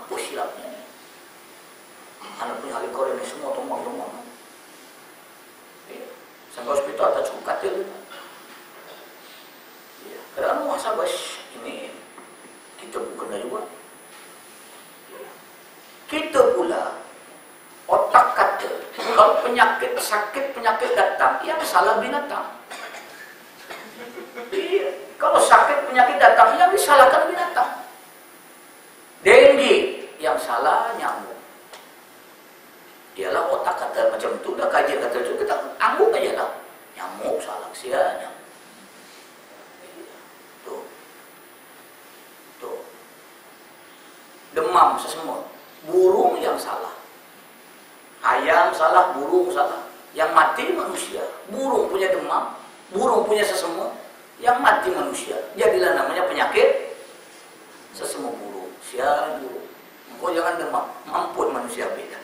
hapus silapnya. Anak punya ahli Korea ini semua tumbang-tumbang. Ya. Sampai hospital tak cukup katil. Ya. Karena masa bos ini kita bukan juga. Ya. Kita pula otak kata kalau penyakit sakit penyakit datang yang salah binatang. Iya. Kalau sakit penyakit datang yang disalahkan binatang. Dengue yang salah nyamuk. Dialah otak kata macam itu dah kajian kata itu kita anggap aja lah. Nyamuk salah sia nyamuk. Tuh. Tuh. Demam sesemua. Burung yang salah. Ayam salah, burung salah. Yang mati manusia. Burung punya demam, burung punya sesemua. Yang mati manusia. Jadilah namanya penyakit sesemua burung. Sial burung. Engkau jangan demam, mampun manusia beda.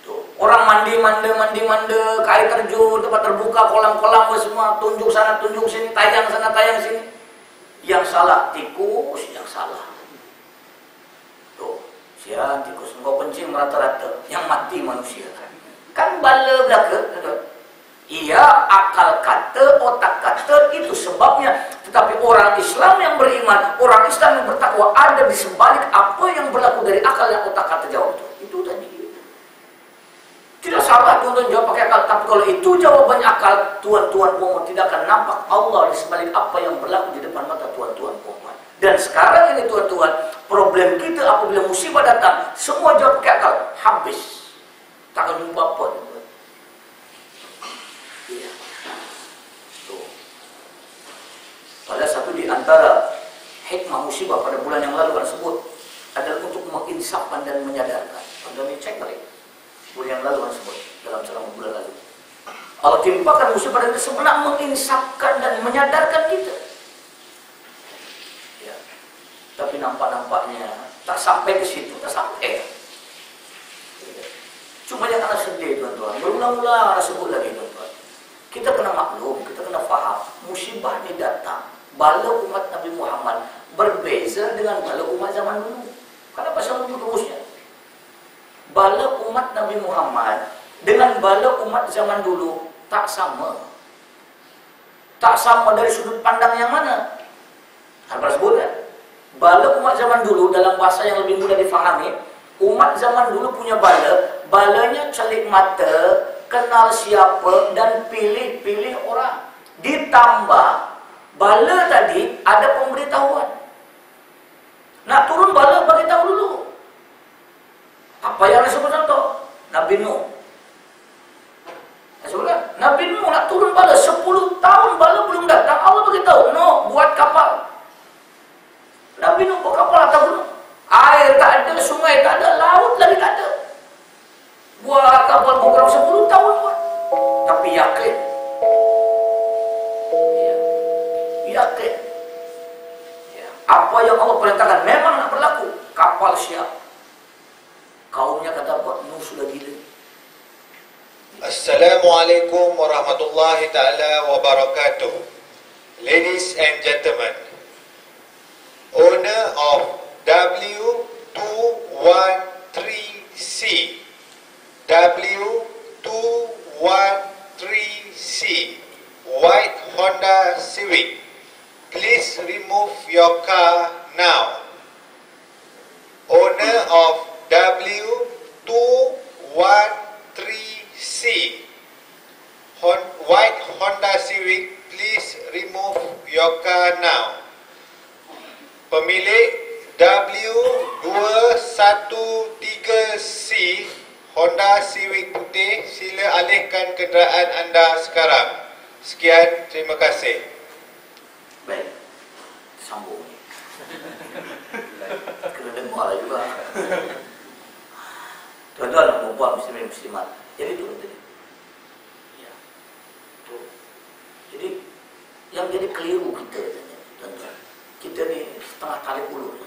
Tuh. Orang mandi, ke air terjun, tempat terbuka, kolam-kolam semua, tunjuk sana, tunjuk sini, tayang sana, tayang sini. Yang salah tikus, yang salah. Tuh, sial tikus, engkau kencing merata-rata, yang mati manusia. Kan bala belaka, iya akal kata, otak kata itu sebabnya. Tetapi orang Islam yang beriman, orang Islam yang bertakwa ada di sebalik apa yang berlaku dari akal yang otak kata jawab itu. Itu tadi. Tidak salah tuan-tuan jawab pakai akal, tapi kalau itu jawabannya akal, tuan-tuan puan tidak akan nampak Allah di sebalik apa yang berlaku di depan mata tuan-tuan puan. Dan sekarang ini tuan-tuan, problem kita apabila musibah datang, semua jawab pakai akal, habis. Tak akan jumpa apa. Iya. Tuh. Pada satu di antara hikmah musibah pada bulan yang lalu kan sebut adalah untuk menginsafkan dan menyadarkan. Anda cek balik. Bulan yang lalu kan sebut dalam ceramah bulan lalu. Allah timpakan musibah dan sebenarnya menginsafkan dan menyadarkan kita. Ya. Tapi nampak-nampaknya tak sampai ke situ, tak sampai. Ya. Cuma yang anak sedih tuan-tuan. Berulang-ulang anak sebut lagi tuan-tuan. Kita kena maklum, kita kena faham. Musibah ini datang. Bala umat Nabi Muhammad berbeza dengan bala umat zaman dulu. Kenapa saya sebut rumusnya? Bala umat Nabi Muhammad dengan bala umat zaman dulu tak sama. Tak sama dari sudut pandang yang mana? Apa sebutnya? Bala umat zaman dulu dalam bahasa yang lebih mudah difahami, umat zaman dulu punya bala, balanya celik mata, kenal siapa dan pilih-pilih orang. Ditambah bala tadi ada pemberitahuan. Nak turun bala beritahu dulu. Apa yang disebut contoh? Nabi Nuh. Sebutkan, Nabi Nuh nak turun bala 10 tahun bala belum datang. Allah beritahu, Nuh buat kapal. Nabi Nuh buat kapal atas gunung. Air tak ada, sungai tak ada, laut lagi tak ada. Buat kapal program 10 tahun buat. Tapi yakin. Ya. Yakin. Ya. Apa yang Allah perintahkan memang nak berlaku. Kapal siap. Kaumnya kata apa? Nuh sudah gila. Assalamualaikum warahmatullahi ta'ala wabarakatuh. Ladies and gentlemen, owner of W213C W213C white Honda Civic, please remove your car now. Owner of W213C white Honda Civic, please remove your car now. Pemilik W213C Honda Civic putih, sila alihkan kenderaan anda sekarang. Sekian, terima kasih. Baik, sambung. Kena dengar juga. Tuan-tuan dan puan muslimin muslimat. Jadi itu tadi. Ya. Tuh. Jadi yang jadi keliru kita, tuan-tuan. Kita ni setengah tarik ulur.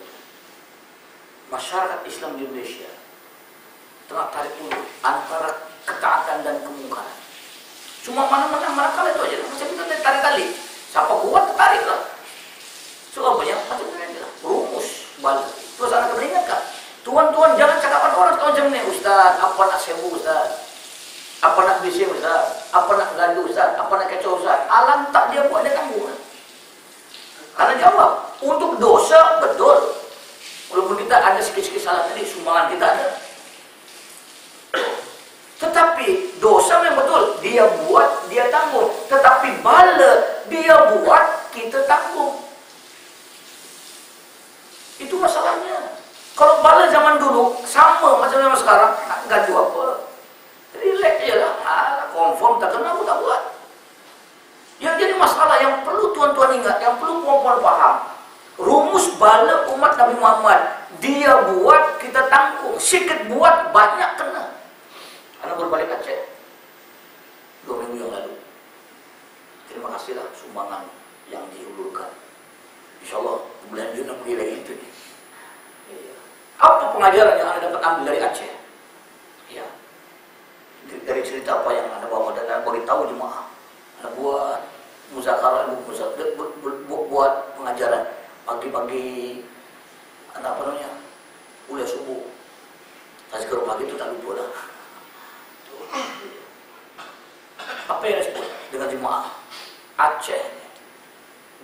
Masyarakat Islam di Indonesia tengah tarik ulur antara ketaatan dan kemungkaran. Cuma mana-mana manakala itu aja. Macam kita tarik tali. Siapa kuat tarik lah. So apa ya? Macam itu aja lah. Rumus balik. Terus anak Tuan-tuan jangan cakap orang macam ni, Ustaz, apa nak sebu Ustaz? Apa nak bising Ustaz? Apa nak gaduh Ustaz? Apa nak kacau Ustaz? Alam tak dia buat, dia tanggung. Karena jawab, untuk dosa betul. Walaupun kita ada sikit-sikit salah tadi, sumbangan kita ada. Tetapi dosa yang betul, dia buat, dia tanggung. Tetapi bala dia buat, kita tanggung. Itu masalahnya. Kalau bala zaman dulu sama macam zaman sekarang, nak gaduh apa? Relax je lah. Konform tak kena, aku tak buat. Yang jadi masalah yang perlu tuan-tuan ingat, yang perlu puan-puan faham. Rumus bala umat Nabi Muhammad, dia buat, kita tanggung. Sikit buat, banyak kena. Anak berbalik Aceh 2 minggu yang lalu. Terima kasihlah sumbangan yang diulurkan. InsyaAllah bulan Juni nak pergi lagi itu. Apa pengajaran yang anda dapat ambil dari Aceh? Ya. Dari cerita apa yang anda bawa dan anda beritahu jemaah. Anda buat muzakarah, buat pengajaran pagi-pagi. Anda apa namanya? Kuliah subuh. Tazkirah pagi itu tak lupa lah. Apa yang disebut dengan jemaah Aceh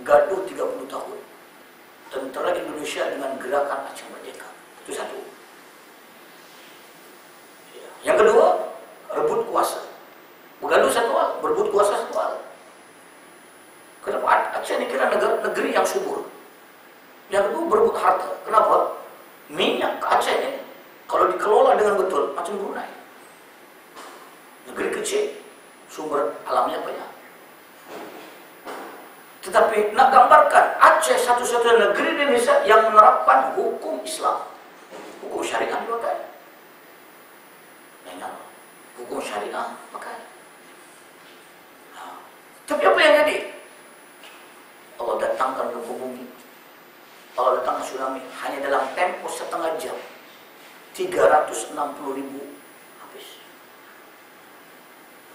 gaduh 30 tahun tentera Indonesia dengan gerakan Aceh Merdeka. Itu satu. Yang kedua, rebut kuasa. Bergaduh satu hal, berebut kuasa satu hal. Kenapa Aceh ini kira negeri yang subur? Yang kedua, berebut harta. Kenapa? Minyak Aceh ini kalau dikelola dengan betul macam Brunei. Negeri kecil, sumber alamnya banyak. Tetapi nak gambarkan Aceh satu-satunya negeri di Indonesia yang menerapkan hukum Islam, hukum syariah dipakai. Ingat, hukum syariah pakai. Tapi apa yang jadi? Allah datangkan gempa bumi, Allah datangkan tsunami hanya dalam tempo setengah jam, 360.000 habis.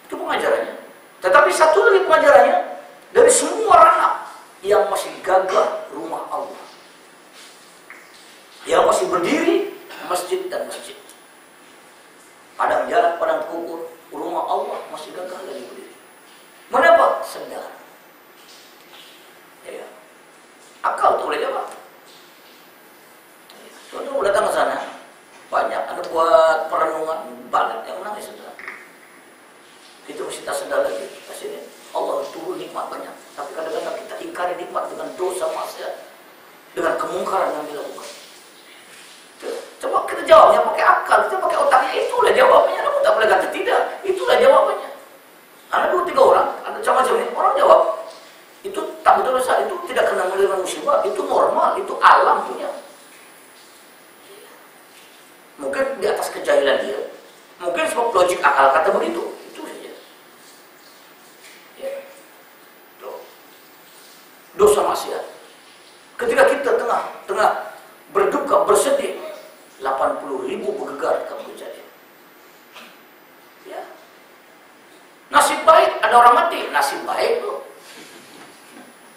Itu pengajarannya. Tetapi satu lagi pengajarannya, dari semua ranah yang masih gagah rumah Allah, yang masih berdiri masjid dan masjid, padang jarak, padang kubur, rumah Allah masih gagah lagi berdiri. Mengapa? Sedar. Ya. Akal tu boleh jawab. Tuan-tuan datang ke sana, banyak ada buat perenungan, banyak yang menangis sudah. Kita mesti tak sedar lagi. Kasih Allah turun nikmat banyak, tapi kadang-kadang kita ingkari nikmat dengan dosa maksiat, dengan kemungkaran yang dilakukan. Coba kita jawabnya pakai akal, kita pakai otaknya, itulah jawabannya. Kamu tak boleh kata tidak, itulah jawabannya. Ada 2-3 orang, ada macam-macam ini, orang jawab, itu tak betul dosa, itu tidak kena menerima musibah, itu normal, itu alam punya. Mungkin di atas kejahilan dia, mungkin sebab logik akal kata begitu. Dosa maksiat. Ketika kita tengah berduka, bersedih, 80.000 bergegar kamu kejadian. Ya. Nasib baik ada orang mati, nasib baik tuh.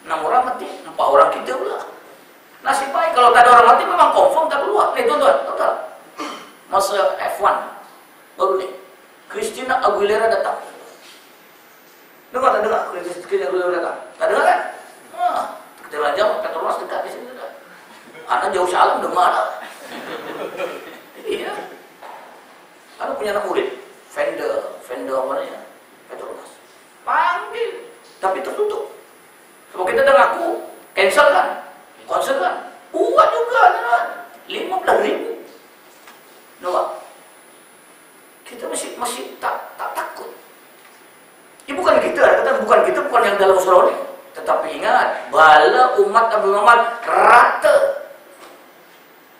6 orang mati, 4 orang kita pula. Nasib baik kalau tak ada orang mati memang confirm tak keluar. Nih tuan-tuan, total. Masa F1 baru nih, Christina Aguilera datang. Dengar Christina Aguilera datang? Tak dengar kan? Kita lanjut, Petronas dekat di sini dekat. Anak jauh salam dengar lah. Iya. Anak punya anak murid, vendor apa namanya? Petronas. Panggil, tapi tertutup. Kalau kita dah ngaku, cancel kan? Konser kan? Buat juga kan? 15.000. Nampak? Kita masih tak takut. Ini bukan kita, bukan yang dalam surau ini. Tetapi ingat, bala umat Nabi Muhammad rata.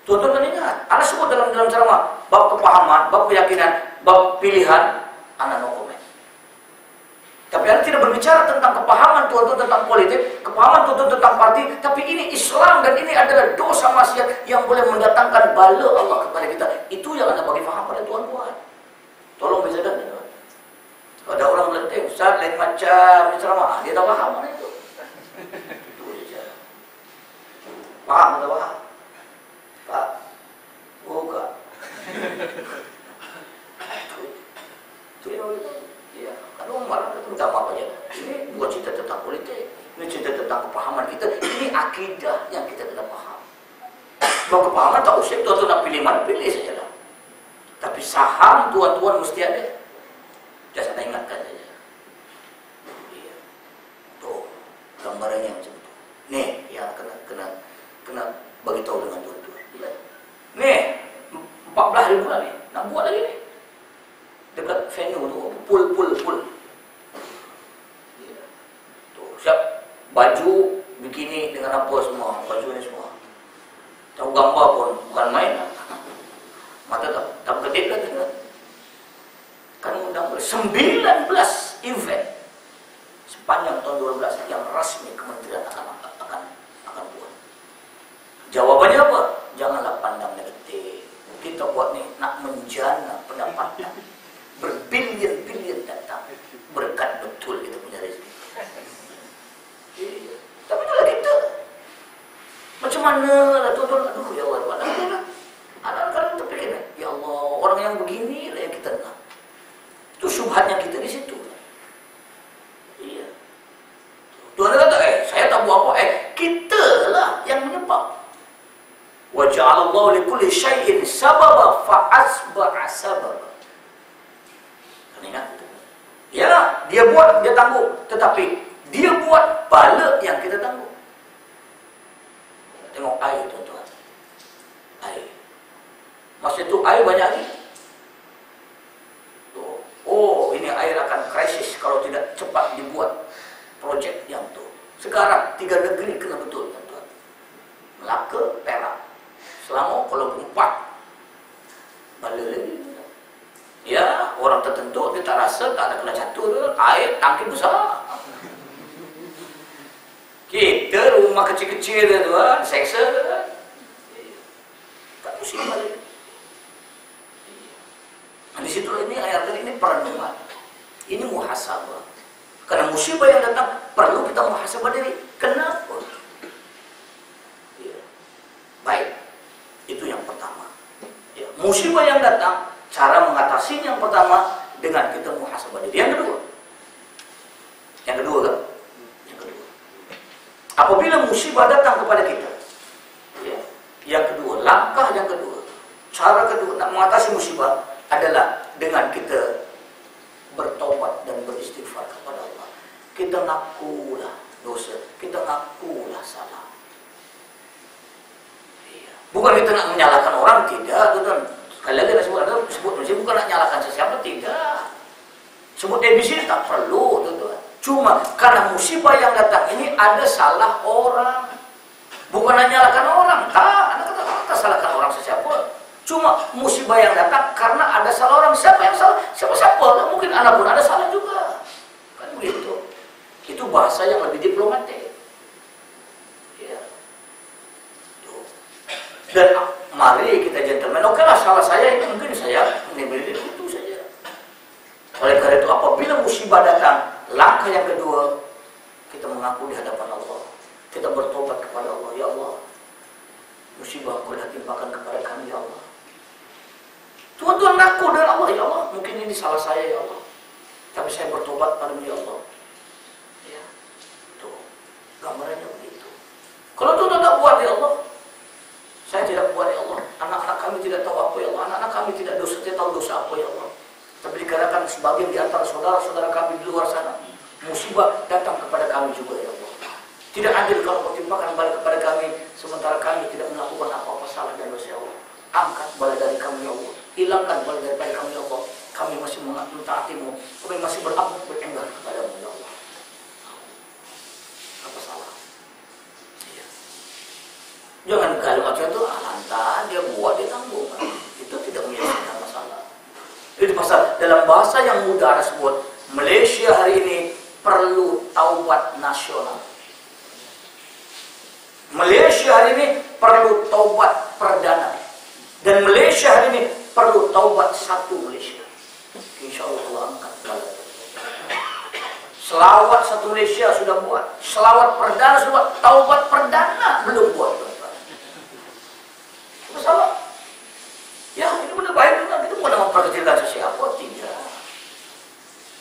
Tuan-tuan ingat, anak sebut dalam ceramah, bab kepahaman, bab keyakinan, bab pilihan, anak no comment. Tapi anak tidak berbicara tentang kepahaman tuan-tuan tentang politik, kepahaman tuan-tuan tentang parti, tapi ini Islam dan ini adalah dosa maksiat yang boleh mendatangkan bala Allah kepada kita. Itu yang anda bagi faham pada tuan-tuan. Tolong bezakan ya. Ada orang melenting, Ustaz lain macam ceramah, dia tak faham mana itu. Itu saja. Paham tak paham? Tak. Bukan. tentang kepahaman kita. Ini akidah yang kita kena paham. Kalau kepahaman tak usah tuan-tuan nak pilih mana, pilih saja lah. Tapi saham tuan-tuan mesti ada. Just nak ingatkan saja. Iya. Tuh, gambarannya macam tu. Nih, yang kena bagi tahu dengan tuan-tuan. Nih, 14 hari bulan ni, nak buat lagi ni. Dekat venue tu, pool. Tuh, siap baju bikini dengan apa semua, baju ni semua. Tahu gambar pun bukan main lah. Mata tak kedip lagi kan. Kan undang 19 event sepanjang tahun 2012 yang rasmi kementerian akan buat. Jawabannya apa? Janganlah pandang negatif. Kita buat ni nak menjana pendapatan. Berbilion-bilion datang. Berkat betul kita punya rezeki. Tapi itulah kita. Macam mana lah tuan-tuan? Aduh ya Allah. Anak kalian terfikir, ya Allah, orang yang begini lah yang kita nak. Itu syubhatnya kita di situ. Iya. Tuhan kata, saya tak buat apa. Kita lah yang menyebab. Wa ja'alallahu likulli syai'in sababa fa'asba'a sababa. Kan ingat itu? Ya, dia buat, dia tanggung. Tetapi dia buat bala yang kita tanggung. Tengok air tuan-tuan. Air. Masa itu air banyak lagi. Oh, ini air akan krisis kalau tidak cepat dibuat projek yang tu. Sekarang 3 negeri kena betul tuan-tuan. Melaka, Perak, Selangor, Kuala Lumpur. Bala lagi. Ya, orang tertentu dia tak rasa, tak ada kena catur, air tangki besar. Kita rumah kecil-kecil tu tuan, seksa tak pusing balik. Di situ ini ayat ini perenungan. Ini muhasabah. Karena musibah yang datang perlu kita muhasabah diri. Kenapa? Ya. Baik. Itu yang pertama. Ya. Musibah yang datang, cara mengatasinya yang pertama dengan kita muhasabah diri. Yang kedua kan? Yang kedua. Apabila musibah datang kepada kita, ya. Yang kedua, langkah yang kedua, cara kedua nak mengatasi musibah adalah dengan kita bertobat dan beristighfar kepada Allah. Kita ngakulah dosa, kita ngakulah salah. Bukan kita nak menyalahkan orang, tidak, tuan. Sekali lagi sebut bukan nak menyalahkan sesiapa, tidak. Sebut ABC tak perlu, tuan. Cuma karena musibah yang datang ini ada salah orang. Bukan nak menyalahkan orang, tak. Anda kata salahkan orang sesiapa. Cuma musibah yang datang karena ada salah orang. Siapa yang salah? Siapa-siapa. Mungkin anak pun ada salah juga. Kan begitu. Itu bahasa yang lebih diplomatik. Ya. Tuh. Dan mari kita gentleman. Oke lah, salah saya itu mungkin saya mengambil itu saja. Oleh karena itu apabila musibah datang, langkah yang kedua kita mengaku di hadapan Allah. Kita bertobat kepada Allah. Ya Allah, musibah Engkau dah timpakan kepada kami, ya Allah. Tuhan ngaku dengan Allah, ya Allah, mungkin ini salah saya, ya Allah. Tapi saya bertobat padamu, ya Allah. Ya, tuh, gambarannya begitu. Kalau Tuhan tak buat, ya Allah, saya tidak buat, ya Allah. Anak-anak kami tidak tahu apa, ya Allah. Anak-anak kami tidak tahu dosa apa, ya Allah. Tapi dikarenakan sebagian di antara saudara-saudara kami di luar sana, musibah datang kepada kami juga, ya Allah. Tidak adil kalau Kau timpakan balik kepada kami, sementara kami tidak melakukan apa-apa salah dan dosa, ya Allah. Angkat bala dari kami, ya Allah. Hilangkan bala daripada kami, ya Allah. Kami masih mentaatimu. Kami masih berabuk berenggar kepadamu, ya Allah. Apa salah? Ya. Jangan kalau macam itu, lantas dia buat, dia tanggung. Itu tidak menyelesaikan masalah. Itu pasal dalam bahasa yang mudah disebut, Malaysia hari ini perlu taubat nasional. Malaysia hari ini perlu taubat perdana. Dan Malaysia hari ini perlu taubat satu Malaysia. InsyaAllah Allah angkat bala. Selawat satu Malaysia sudah buat. Selawat perdana sudah buat. Taubat perdana belum buat. Masalah. Ya, ini benar baik juga. Kita bukan memperkecilkan sesiapa. Tidak.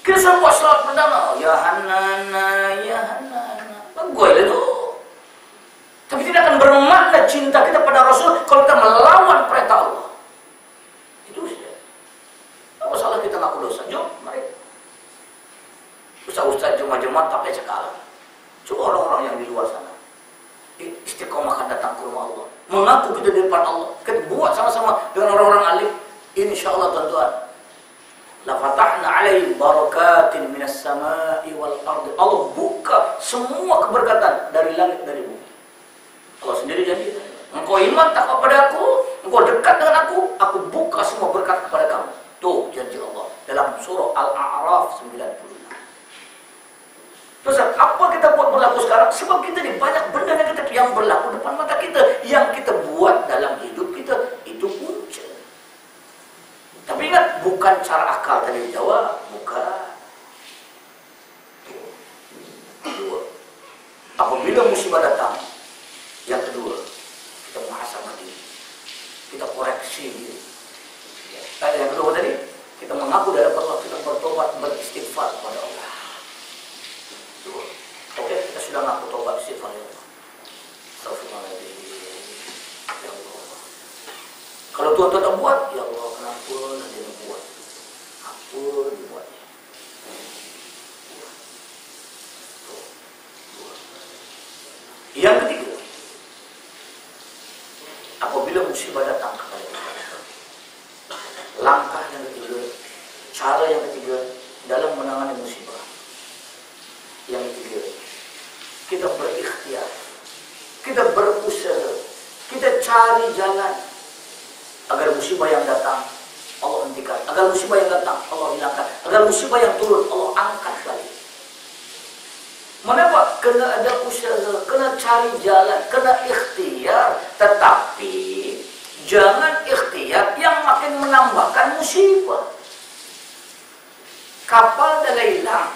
Kita sudah buat selawat perdana. Ya Hanana, ya Hanana. Bagus itu. tanda cinta kita pada Rasul kalau kita melawan perintah Allah. Itu saja. Apa salah kita ngaku dosa? Jom, mari. Ustaz-ustaz jemaah-jemaah tak boleh cakap. Coba orang-orang yang di luar sana istiqomah akan datang ke rumah Allah, mengaku kita di depan Allah, kita buat sama-sama dengan orang-orang alim, insyaallah tuan-tuan, la fatahna alaihim barakatin minas samai wal ardi. Allah buka semua keberkatan dari langit dari bumi. Allah sendiri janji, engkau iman tak kepada aku, engkau dekat dengan aku buka semua berkat kepada kamu. Tuh janji Allah dalam surah Al-A'raf 90. Terus apa kita buat berlaku sekarang? Sebab kita ni banyak benda yang berlaku depan mata kita, yang kita buat dalam hidup kita itu punca. Tapi ingat, bukan cara akal tadi jawab, bukan. Kedua, apabila musibah datang, yang kedua, kita muhasabah diri, kita koreksi diri. Yang kedua tadi, kita mengaku dari Allah, kita bertobat, beristighfar kepada Allah. Oke, kita sudah ngaku tobat istighfar ya Allah. Astagfirullahaladzim. Ya Allah. Kalau Tuhan tak buat, ya Allah, kenapa dia buat? Apa dibuatnya? Yang ketiga, apabila musibah datang kepada kita, langkah yang ketiga, cara yang ketiga dalam menangani musibah. Yang ketiga, kita berikhtiar, kita berusaha, kita cari jalan agar musibah yang datang Allah hentikan, agar musibah yang datang Allah hilangkan, agar musibah yang turun Allah angkat balik. Mengapa? Kena ada usaha, kena cari jalan, kena ikhtiar, tetapi jangan ikhtiar yang makin menambahkan musibah. Kapal dah hilang,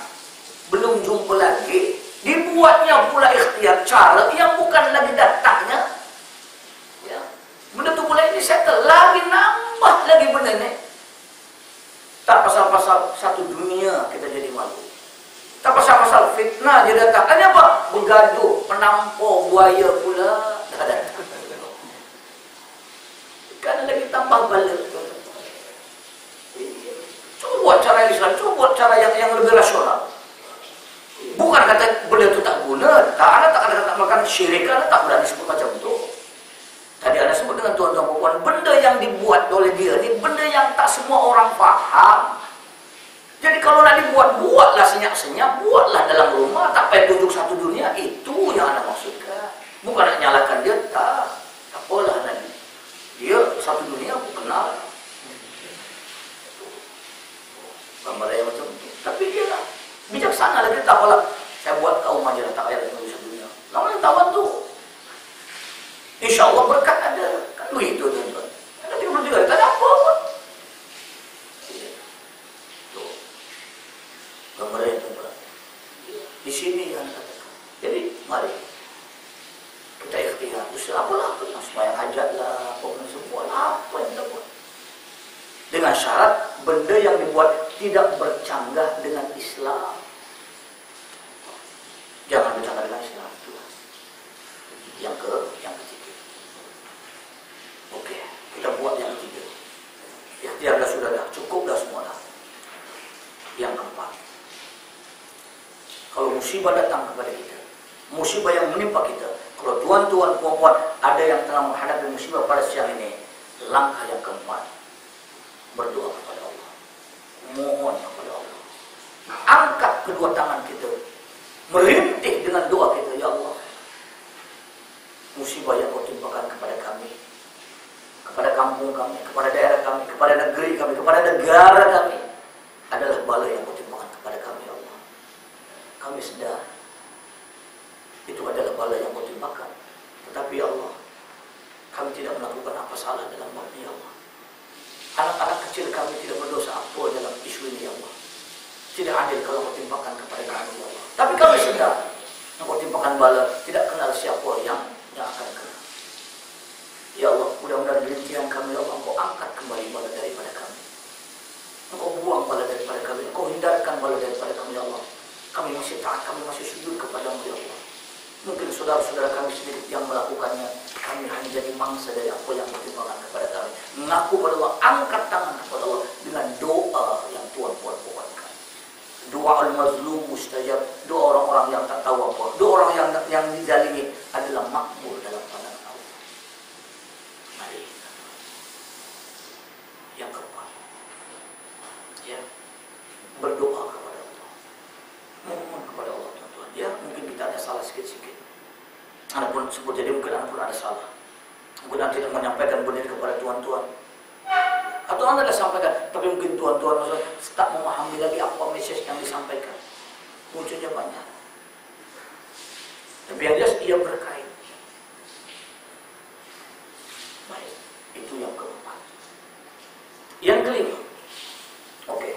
belum jumpa lagi, dibuatnya pula ikhtiar cara yang bukan lagi datangnya. Ya. Benda tu mulai disettle, lagi nambah lagi benda ni. Tak pasal-pasal satu dunia kita jadi malu. Tak pasal-pasal fitnah dia datang. Ada apa? Bergaduh, penampor, buaya pula dah datang. Kan lagi tambah bala. Cuba buat cara Islam, cuba buat cara yang lebih rasional. Bukan kata benda itu tak guna, tak ada makan syirik, ada tak berani sebut macam itu. Tadi ada sebut dengan tuan-tuan perempuan, benda yang dibuat oleh dia ni benda yang tak semua orang faham. Jadi kalau nak dibuat, buatlah senyap-senyap, buatlah dalam rumah, tak payah tunjuk satu dunia. Itu yang anda maksudkan. Bukan nak nyalakan dia, tak. Tak apalah nanti. Dia satu dunia aku kenal. Gambar yang macam itu. Tapi dia lah bijaksana lagi, tak apalah. Saya buat kaum aja lah, tak payah tunjuk satu dunia. Namanya tawan tu. Insya Allah berkat ada. Kan begitu tuan-tuan. Ada 33, tak ada apa pun. Gambar yang tuan-tuan. Di sini yang katakan. Jadi mari kita ikhtiar. Usaha apalah, sembahyang hajat lah, apa semua lah, apa yang kita buat. Dengan syarat benda yang dibuat tidak bercanggah dengan Islam. Jangan bercanggah dengan Islam. Yang ketiga. Oke, kita buat yang ketiga. Ikhtiar dah sudah dah, cukup dah semua dah. Yang keempat, kalau musibah datang kepada kita, musibah yang menimpa kita, kalau tuan-tuan puan-puan ada yang tengah menghadapi musibah pada siang ini, langkah yang keempat, berdoa kepada Allah, mohon kepada Allah, angkat kedua tangan kita, merintih dengan doa kita, ya Allah, musibah yang kau timpakan kepada kami, kepada kampung kami, kepada daerah kami, kepada negeri kami, kepada negara kami, adalah bala yang kau timpakan kepada kami, ya Allah. Kami sedar itu adalah bala yang kau timpakan, tetapi ya Allah, kami tidak melakukan apa salah dalam bab ini, ya Allah. Anak-anak kecil kami tidak berdosa apa dalam isu ini, ya Allah. Tidak adil kalau kau timpakan kepada kami, ya Allah. Tapi kami sedar kau timpakan bala, tidak kenal siapa yang akan kena. Ya Allah, mudah-mudahan rintihan kami, ya Allah, Engkau angkat kembali bala daripada kami. Engkau buang bala daripada kami, Engkau hindarkan bala daripada kami, ya Allah. Kami masih taat, kami masih sujud kepadamu, ya Allah. Mungkin saudara-saudara kami sedikit yang melakukannya. Kami hanya jadi mangsa dari apa yang bertimbangan kepada kami. Mengaku kepada Allah, angkat tangan kepada Allah dengan doa yang Tuhan buatkan. Doa al-mazlum mustajab, doa orang-orang yang tak tahu apa, doa orang yang dizalimi adalah makbul dalam pandangan Allah. Mari. Yang keempat, ya, berdoa kepada Allah, memohon kepada Allah, tuan-tuan. Ya, mungkin kita ada salah sikit-sikit. Anda pun sebut jadi mungkin Anda pun ada salah. Mungkin Anda tidak menyampaikan benar kepada tuan-tuan. Atau Anda dah sampaikan, tapi mungkin tuan-tuan tak memahami lagi apa message yang disampaikan. Munculnya banyak. Tapi yang jelas ia berkait. Baik, itu yang keempat. Yang kelima, oke.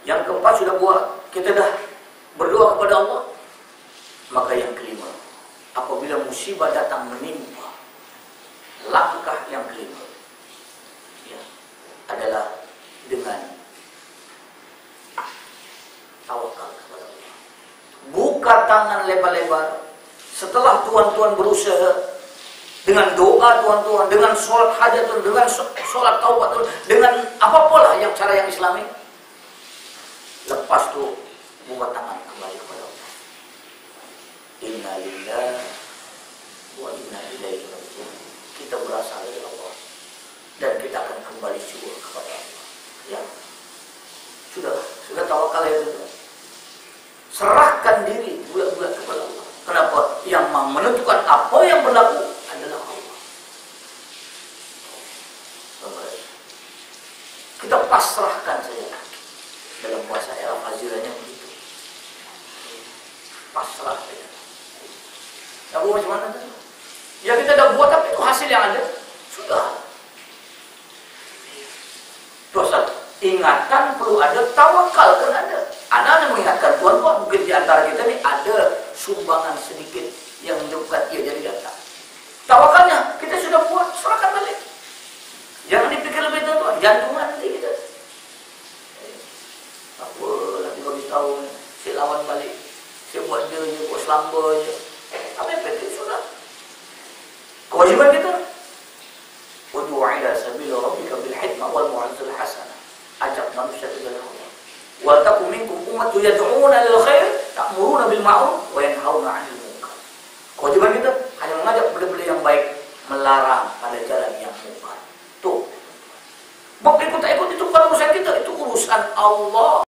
Yang keempat sudah buat, kita dah berdoa kepada Allah. Maka yang kelima, apabila musibah datang menimpa, langkah yang kelima, ya, adalah dengan tawakal kepada Allah. Buka tangan lebar-lebar. Setelah tuan-tuan berusaha dengan doa tuan-tuan, dengan sholat hajat, dengan sholat taubat, dengan apapola yang cara yang Islami, lepas tu buka tangan kembali kepada Allah. Inna lillahi wa inna ilaihi raji'un. Kita berasal dari Allah dan kita akan kembali juga kepada Allah. Ya, sudah tawakal ya, serahkan diri bulat-bulat kepada Allah. Kenapa? Yang menentukan apa yang berlaku adalah Allah. Kita pasrahkan saja. Dalam bahasa Arab hazirahnya begitu. Pasrah saja. Nah, macam mana tu? Ya kita dah buat, tapi itu hasil yang ada. Sudah. Terus ingatan perlu ada, tawakal kan ada. Anak-anak mengingatkan tuan-tuan, mungkin di antara kita ni ada sumbangan sedikit yang menyebabkan ia jadi datang. Tawakalnya kita sudah buat, serahkan balik. Jangan dipikir lebih tuan-tuan, jantungan nanti kita. Apa lagi bagi tahu, saya lawan balik, saya buat dia je, buat selamba je. Apa yang penting sudah. Kewajiban kita, ud'u ila sabili rabbika bil hikmah wal mau'izatil hasanah. Ajak manusia ke jalan Allah. Wal takum minkum ummatun yad'una lil khair, ta'muruna bil ma'ruf wa yanhauna 'anil munkar. Kewajiban kita hanya mengajak benda-benda yang baik, melarang pada jalan yang munkar. Tuh. Bab ikut tak ikut itu bukan urusan kita, itu urusan Allah.